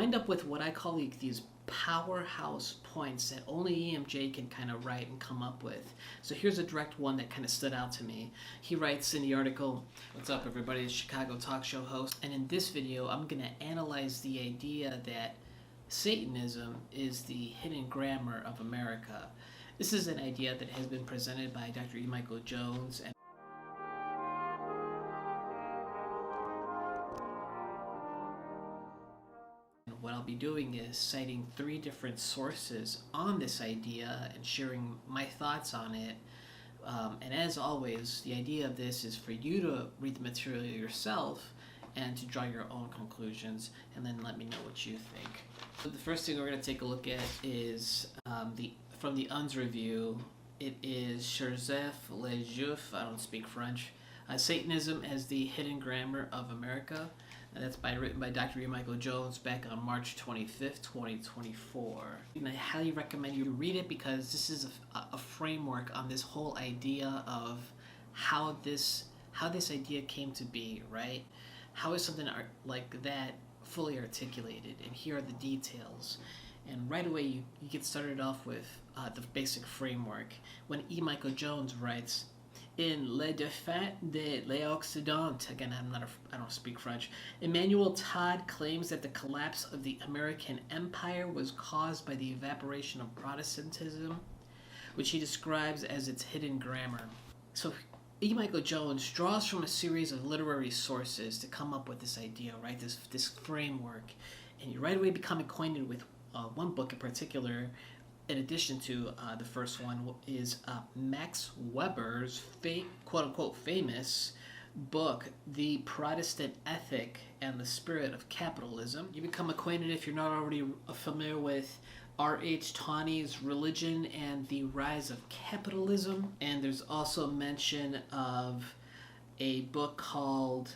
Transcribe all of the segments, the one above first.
end up with what I call these powerhouse points that only EMJ can kind of write and come up with. So here's a direct one that kind of stood out to me. He writes in the article, "What's up everybody, it's Chicago talk show host, and in this video I'm going to analyze the idea that Satanism is the hidden grammar of America." This is an idea that has been presented by Dr. E. Michael Jones, and what I'll be doing is citing 3 different sources on this idea and sharing my thoughts on it. And as always, the idea of this is for you to read the material yourself and to draw your own conclusions, and then let me know what you think. So the first thing we're going to take a look at is from the UNS review. It is Joseph Le Juif, I don't speak French, Satanism as the Hidden Grammar of America. And that's written by Dr. E. Michael Jones back on March 25th, 2024. And I highly recommend you read it because this is a framework on this whole idea of how this idea came to be, right? How is something like that fully articulated? And here are the details. And right away you get started off with the basic framework. When E. Michael Jones writes, "In Les Défaites de l'Occident," again, I don't speak French, Emmanuel Todd claims that the collapse of the American Empire was caused by the evaporation of Protestantism, which he describes as its hidden grammar. So E. Michael Jones draws from a series of literary sources to come up with this idea, right? This framework, and you right away become acquainted with one book in particular. In addition to the first one is Max Weber's quote-unquote famous book, The Protestant Ethic and the Spirit of Capitalism. You become acquainted, if you're not already familiar with, R.H. Tawney's Religion and the Rise of Capitalism. And there's also mention of a book called,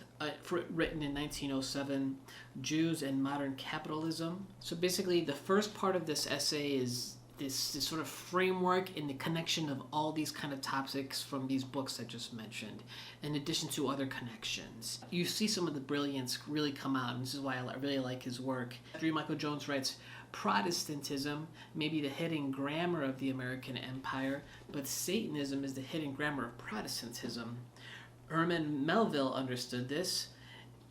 written in 1907, Jews and Modern Capitalism. So basically the first part of this essay is this sort of framework in the connection of all these kind of topics from these books I just mentioned, in addition to other connections. You see some of the brilliance really come out, and this is why I really like his work. Dr. Michael Jones writes, "Protestantism may be the hidden grammar of the American Empire, but Satanism is the hidden grammar of Protestantism." Herman Melville understood this.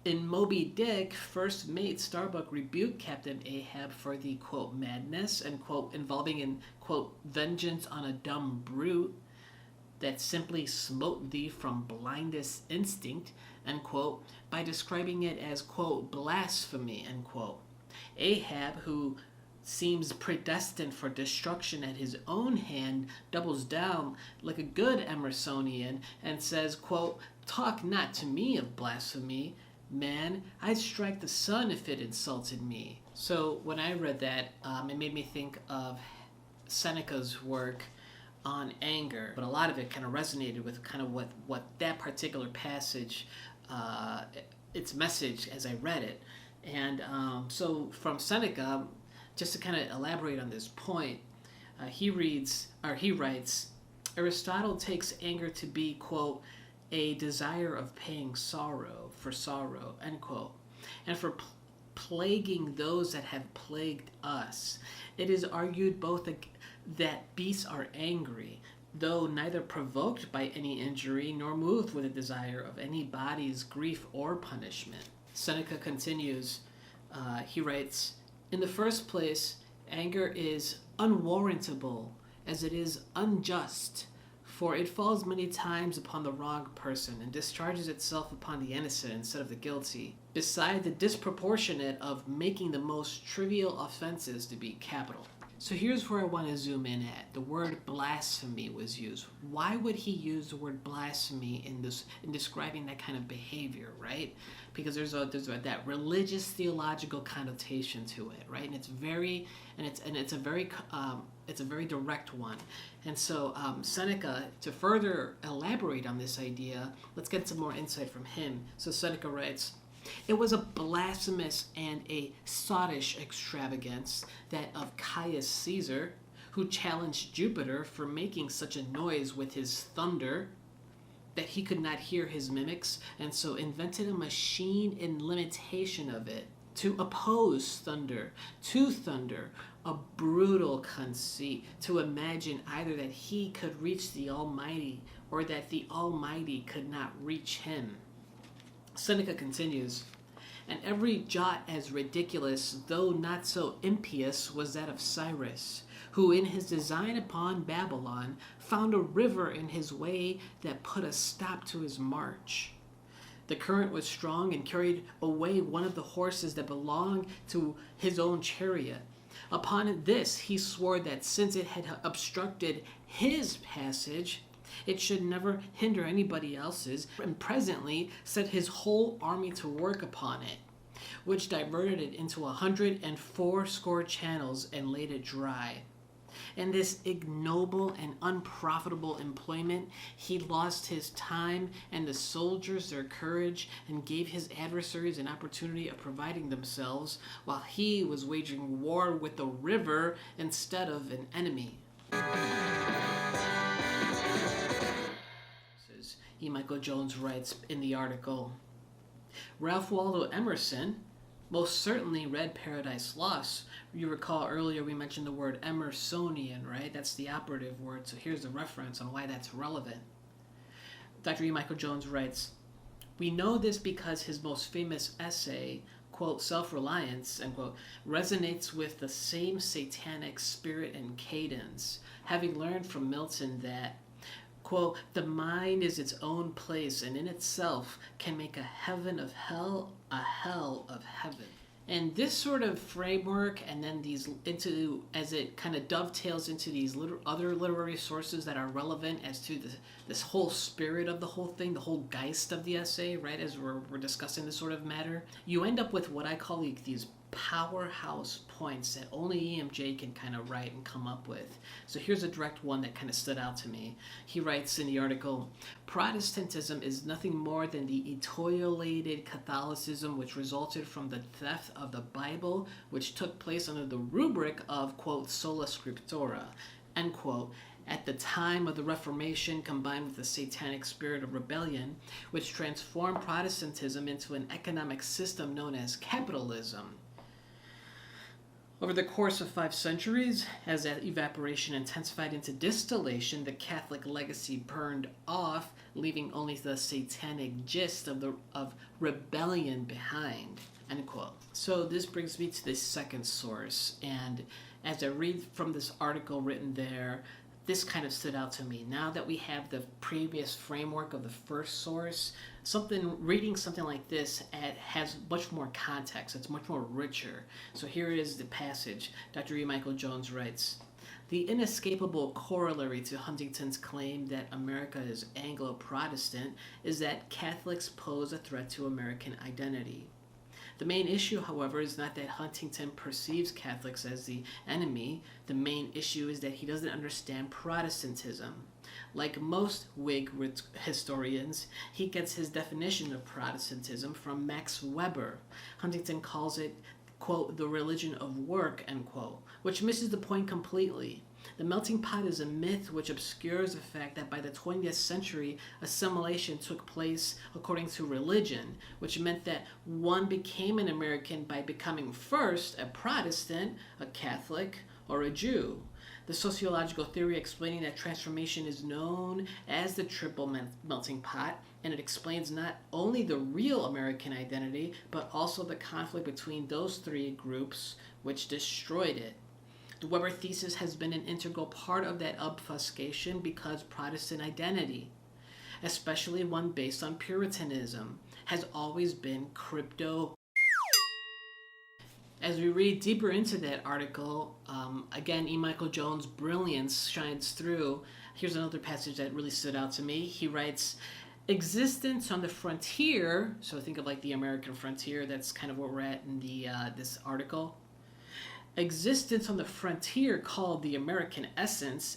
In Moby Dick, First Mate Starbuck rebuked Captain Ahab for the, quote, madness, and, quote, involving in, quote, vengeance on a dumb brute that simply smote thee from blindest instinct, end quote, by describing it as, quote, blasphemy, end quote. Ahab, who seems predestined for destruction at his own hand, doubles down like a good Emersonian and says, quote, talk not to me of blasphemy, man, I'd strike the sun if it insulted me. So when I read that, it made me think of Seneca's work on anger, but a lot of it kind of resonated with kind of what that particular passage, its message as I read it. And so from Seneca, just to kind of elaborate on this point, he writes, Aristotle takes anger to be, quote, a desire of paying sorrow for sorrow, end quote, and for plaguing those that have plagued us. It is argued both that beasts are angry, though neither provoked by any injury nor moved with a desire of any body's grief or punishment. Seneca continues, he writes, in the first place, anger is unwarrantable as it is unjust, for it falls many times upon the wrong person and discharges itself upon the innocent instead of the guilty, beside the disproportionate of making the most trivial offenses to be capital. So here's where I want to zoom in at. The word blasphemy was used. Why would he use the word blasphemy in describing that kind of behavior, right? Because there's that religious theological connotation to it, right? And it's a very direct one. And so Seneca, to further elaborate on this idea, let's get some more insight from him. So Seneca writes, it was a blasphemous and a sottish extravagance, that of Caius Caesar, who challenged Jupiter for making such a noise with his thunder that he could not hear his mimics, and so invented a machine in limitation of it. to oppose thunder, to thunder, a brutal conceit, to imagine either that he could reach the Almighty or that the Almighty could not reach him. Seneca continues, and every jot as ridiculous, though not so impious, was that of Cyrus, who in his design upon Babylon found a river in his way that put a stop to his march. The current was strong and carried away one of the horses that belonged to his own chariot. Upon this he swore that since it had obstructed his passage, it should never hinder anybody else's, and presently set his whole army to work upon it, which diverted it into 180 channels and laid it dry. In this ignoble and unprofitable employment, he lost his time and the soldiers their courage, and gave his adversaries an opportunity of providing themselves, while he was waging war with the river instead of an enemy. E. Michael Jones writes in the article, Ralph Waldo Emerson most certainly read Paradise Lost. You recall earlier we mentioned the word Emersonian, right? That's the operative word, so here's the reference on why that's relevant. Dr. E. Michael Jones writes, we know this because his most famous essay, quote, Self-Reliance, end quote, resonates with the same satanic spirit and cadence, having learned from Milton that, quote, the mind is its own place and in itself can make a heaven of hell, a hell of heaven. And this sort of framework, and then these as it kind of dovetails into these other literary sources that are relevant as to this whole spirit of the whole thing, the whole geist of the essay, right, as we're discussing this sort of matter, you end up with what I call these powerhouse points that only EMJ can kind of write and come up with. So here's a direct one that kind of stood out to me. He writes in the article, Protestantism is nothing more than the etiolated Catholicism which resulted from the theft of the Bible, which took place under the rubric of, quote, sola scriptura, end quote, at the time of the Reformation, combined with the satanic spirit of rebellion, which transformed Protestantism into an economic system known as capitalism. Over the course of 5 centuries, as that evaporation intensified into distillation, the Catholic legacy burned off, leaving only the satanic gist of rebellion behind, end quote. So this brings me to the second source, and as I read from this article written there, this kind of stood out to me. Now that we have the previous framework of the first source, reading something like this has much more context. It's much more richer. So here is the passage. Dr. E. Michael Jones writes, the inescapable corollary to Huntington's claim that America is Anglo-Protestant is that Catholics pose a threat to American identity. The main issue, however, is not that Huntington perceives Catholics as the enemy. The main issue is that he doesn't understand Protestantism. Like most Whig historians, he gets his definition of Protestantism from Max Weber. Huntington calls it, quote, the religion of work, end quote, which misses the point completely. The melting pot is a myth which obscures the fact that by the 20th century, assimilation took place according to religion, which meant that one became an American by becoming first a Protestant, a Catholic, or a Jew. The sociological theory explaining that transformation is known as the triple melting pot, and it explains not only the real American identity, but also the conflict between those 3 groups which destroyed it. The Weber thesis has been an integral part of that obfuscation because Protestant identity, especially one based on Puritanism, has always been crypto. As we read deeper into that article, again, E. Michael Jones' brilliance shines through. Here's another passage that really stood out to me. He writes, existence on the frontier, so think of like the American frontier, that's kind of where we're at in this article. Existence on the frontier called the American essence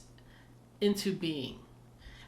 into being.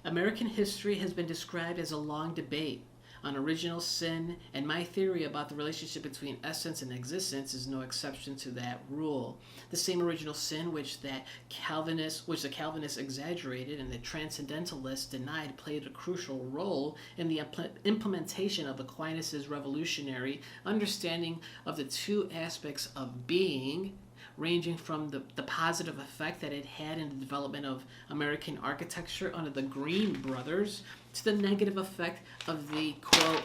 American history has been described as a long debate, on original sin, and my theory about the relationship between essence and existence is no exception to that rule. The same original sin which the Calvinists exaggerated and the Transcendentalists denied played a crucial role in the implementation of Aquinas' revolutionary understanding of the two aspects of being, ranging from the positive effect that it had in the development of American architecture under the Green Brothers to the negative effect of the, quote,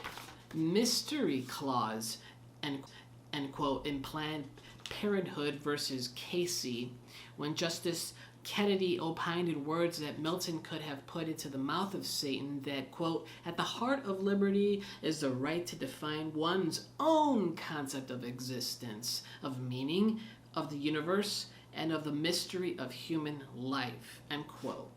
mystery clause, end quote, in Planned Parenthood versus Casey, when Justice Kennedy opined in words that Milton could have put into the mouth of Satan that, quote, at the heart of liberty is the right to define one's own concept of existence, of meaning, of the universe, and of the mystery of human life, end quote.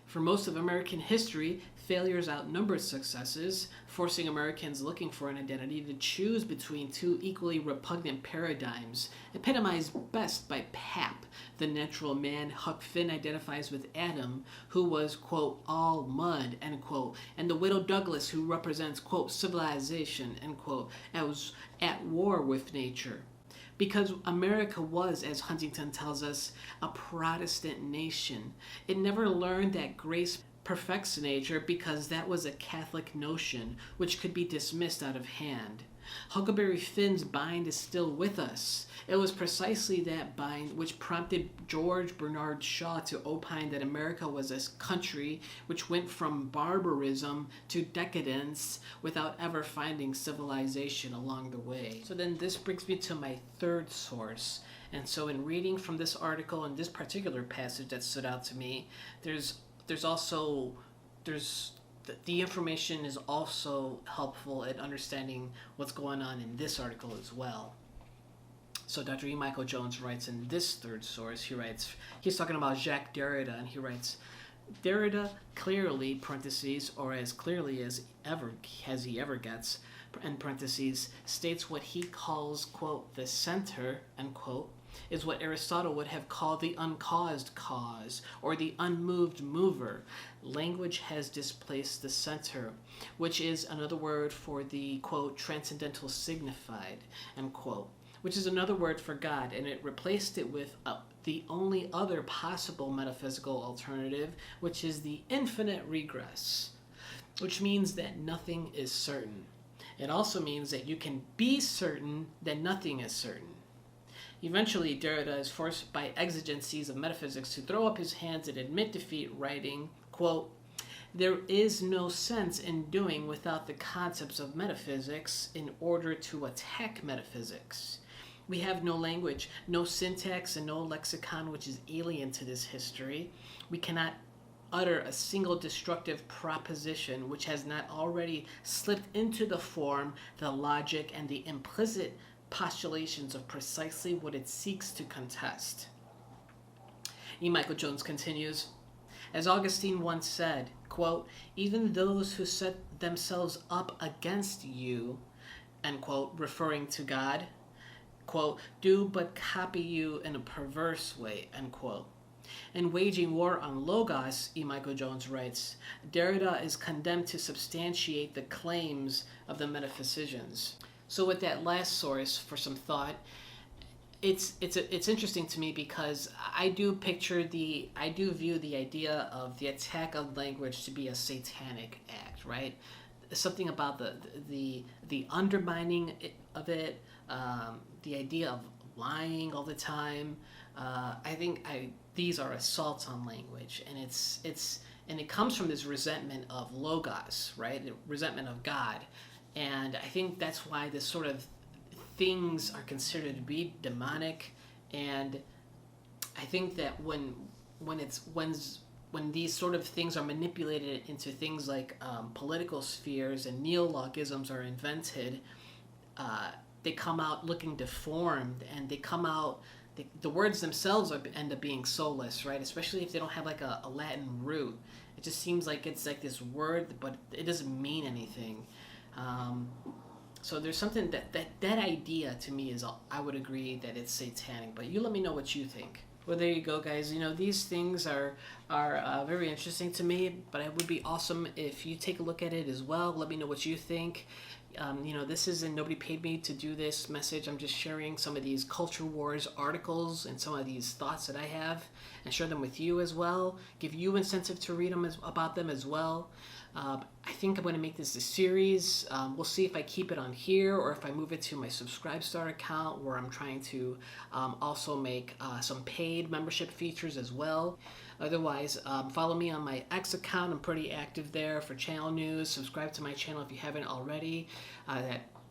For most of American history, failures outnumbered successes, forcing Americans looking for an identity to choose between two equally repugnant paradigms, epitomized best by Pap, the natural man Huck Finn identifies with Adam, who was, quote, all mud, end quote, and the widow Douglas, who represents, quote, civilization, end quote, as at war with nature. Because America was, as Huntington tells us, a Protestant nation. It never learned that grace perfects nature because that was a Catholic notion which could be dismissed out of hand. Huckleberry Finn's bind is still with us. It was precisely that bind which prompted George Bernard Shaw to opine that America was a country which went from barbarism to decadence without ever finding civilization along the way. So then this brings me to my third source. And so in reading from this article and this particular passage that stood out to me, the information is also helpful at understanding what's going on in this article as well. So Dr. E. Michael Jones writes in this third source, he's talking about Jacques Derrida, and he writes, Derrida clearly, parentheses, or as clearly as he ever gets, in parentheses, states what he calls, quote, the center, end quote, is what Aristotle would have called the uncaused cause, or the unmoved mover. Language has displaced the center, which is another word for the, quote, transcendental signified, end quote, which is another word for God, and it replaced it with the only other possible metaphysical alternative, which is the infinite regress, which means that nothing is certain. It also means that you can be certain that nothing is certain. Eventually, Derrida is forced by exigencies of metaphysics to throw up his hands and admit defeat, writing, quote, there is no sense in doing without the concepts of metaphysics in order to attack metaphysics. We have no language, no syntax, and no lexicon which is alien to this history. We cannot utter a single destructive proposition which has not already slipped into the form, the logic, and the implicit postulations of precisely what it seeks to contest. E. Michael Jones continues, as Augustine once said, quote, even those who set themselves up against you, end quote, referring to God, quote, do but copy you in a perverse way, end quote. In waging war on Logos, E. Michael Jones writes, Derrida is condemned to substantiate the claims of the metaphysicians. So with that last source for some thought, it's interesting to me because I do view the idea of the attack of language to be a satanic act, right? Something about the undermining of it, the idea of lying all the time. I think these are assaults on language, and it comes from this resentment of Logos, right? Resentment of God. And I think that's why this sort of things are considered to be demonic. And I think that when these sort of things are manipulated into things like political spheres and neologisms are invented, they come out looking deformed, and the words themselves end up being soulless, right? Especially if they don't have like a Latin root. It just seems like it's like this word, but it doesn't mean anything. So there's something that idea to me is, I would agree that it's satanic, but you let me know what you think. Well, there you go, guys. These things are very interesting to me, but it would be awesome if you take a look at it as well. Let me know what you think. This isn't, nobody paid me to do this message. I'm just sharing some of these culture wars articles and some of these thoughts that I have and share them with you as well. Give you incentive to read them about them as well. I think I'm going to make this a series. We'll see if I keep it on here or if I move it to my Subscribestar account, where I'm trying to also make some paid membership features as well. Otherwise, follow me on my X account. I'm pretty active there for channel news. Subscribe to my channel if you haven't already.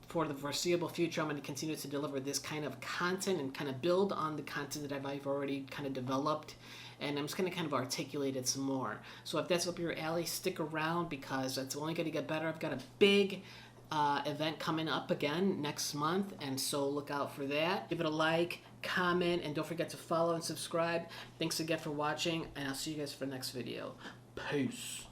For the foreseeable future, I'm going to continue to deliver this kind of content and kind of build on the content that I've already kind of developed. And I'm just going to kind of articulate it some more. So if that's up your alley, stick around, because it's only going to get better. I've got a big event coming up again next month, and so look out for that. Give it a like, comment, and don't forget to follow and subscribe. Thanks again for watching, and I'll see you guys for the next video. Peace.